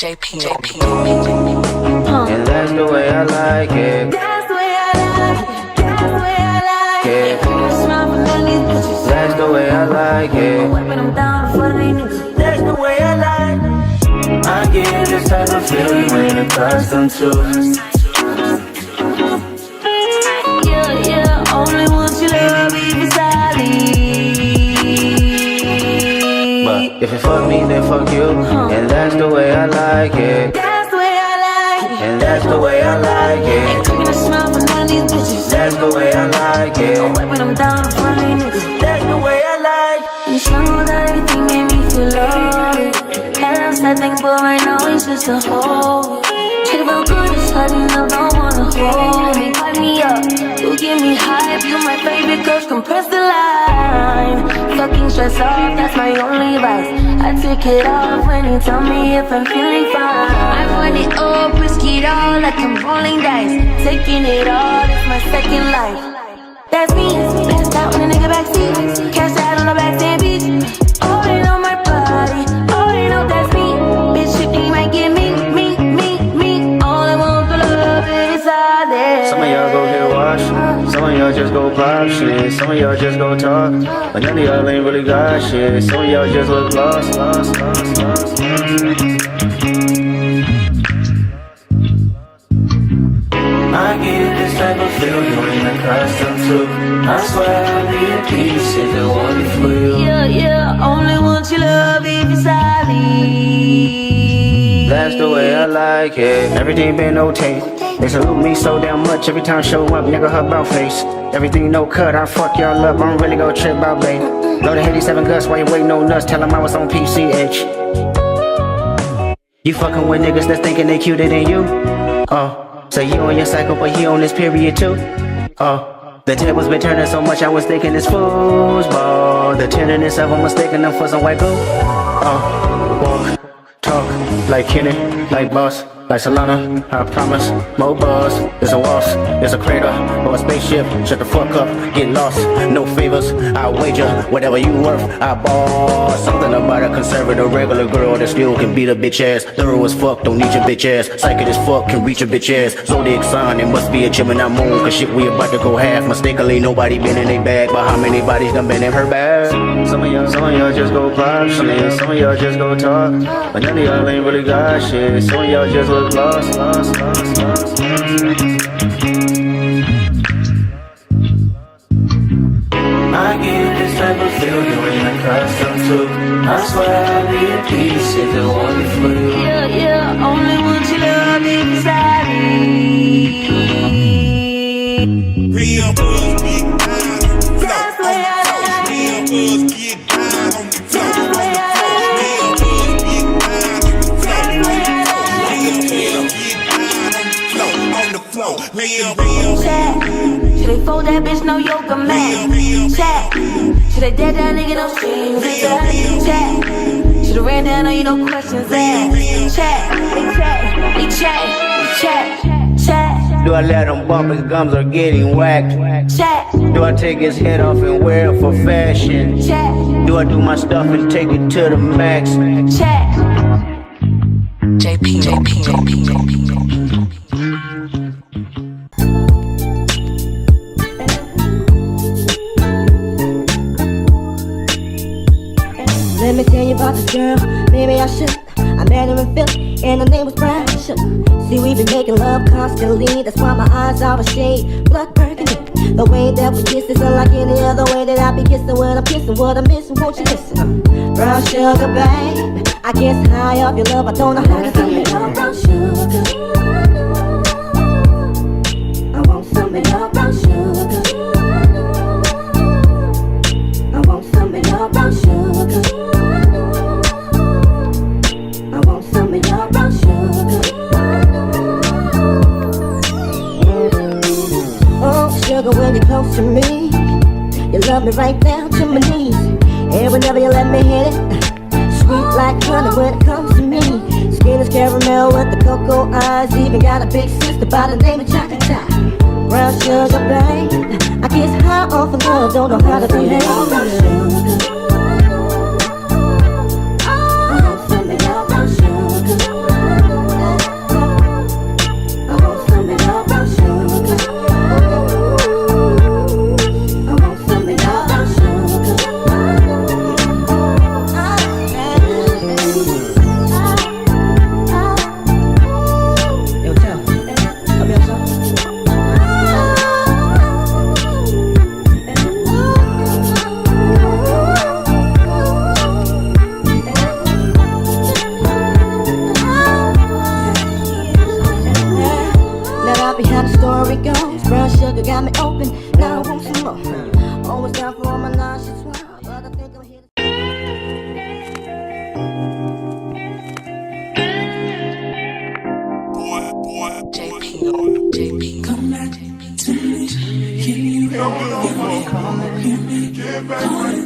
And that's the way I like it. That's the way I like it. That's the way I like it. Smile for none of these bitches. That's the way I like it. Wiping them down for these niggas. That's the way I like it. I get this type of feel you ain't accustomed to. Yeah, only want you love if it's But if you fuck me, then fuck you. And that's the way I like it. That's the way I like it. And that's the way I like Ain't it. taking a smile for none of these bitches. That's the way I like it. Wiping them down for these niggas. That's the way I like it. You show that everything made me feel low. Else I think, but right now it's just a hole. Shit about good, it's hard enough, don't wanna hold me. Pipe me up, you give me hype. You my favorite coach, compress the line. Fucking stress off, that's my only vice. I take it off when you tell me if I'm feeling fine. I run it up, risk it all like I'm rolling dice. Taking it all, it's my second life. That's me, passed out in a nigga backseat. Cash out on the backstand beach. All in on my body, all in on that's me. Bitch, if you might give me. All I want for love is all there. Some of y'all go get washed. Some of y'all just go pop shit. Some of y'all just go talk. But none of y'all ain't really got shit. Some of y'all just look lost. I get this type of feel you ain't accustomed to. I swear I'll be at peace if it wasn't for you. Yeah, only want your love if it's solid. That's the way I like it. Everything been no tape. They salute me so damn much every time show up, nigga, her brown face. Everything no cut, I fuck y'all up, I'm really gon' trip out, babe. Loaded 87 guts while you waiting on nuts, tell 'em I was on PCH. You fucking with niggas that's thinking they cuter than you? Oh. So you on your cycle, but he on this period too? Oh, the tables been turning so much, I was thinking it's foosball. The tenderness of them mistaking them for some white glue. Oh, walk, talk, like Kenny, like Boss, like Solana, I promise, more buzz. It's a waltz, it's a crater, or a spaceship. Shut the fuck up, get lost, no favors. I wager, whatever you worth, I ball. Something about a conservative regular girl that still can beat a bitch ass. Thorough as fuck, don't need your bitch ass. Psychic as fuck, can reach a bitch ass. Zodiac sign, it must be a Gemini moon. Cause shit, we about to go half. Mistakenly, nobody been in their bag. But how many bodies done been in her bag? Some of y'all just go pop shit. Some of y'all just go talk. But none of y'all ain't really got shit. Some of y'all just look lost. I get this type of feel you ain't accustomed to. I swear I'll be at peace if it wasn't for you. Yeah, only want your love if it's solid. Real buzz, big time on the floor. That's the way I like it. Real buzz, get down on the floor. That's the way I like it. Real buzz, big time on the floor. That's the way I like Real buzz, get down on the floor. Real Chat. Should they fold that bitch, no yoga mat? Chat. Should they dead that nigga, no strings attached? Chat. Should've ran down on you, no questions asked. Chat. We chat. Do I let him bump his gums or getting whacked? Chat. Do I take his head off and wear it for fashion? Chat. Do I do my stuff and take it to the max? Chat. Let me tell you about this girl, maybe I should. I met her in Philly, and her name was Brian. See, we been making love constantly. That's why my eyes are a shade blood burgundy. The way that we kiss is unlike any other way that I be kissing. When I'm kissing, what I'm missing, won't you listen? Brown sugar, babe, I guess high off your love, I don't know how to feel. Brown sugar, I want some of your brown sugar. I want some of your brown sugar. I want some of your brown sugar. Oh, sugar, when you're close to me, you love me right down to my knees. And whenever you let me hit it, sweet like honey when it comes to me. Skin is caramel with the cocoa eyes. Even got a big sister by the name of Chocolate. Brown sugar, babe, I guess high off of love, don't know how to behave. Brown sugar, I want some of your brown sugar. got me open, now I want some more. Always down for all my nauseous wild, but I think I'm here to JP, come back to me. Can you get back?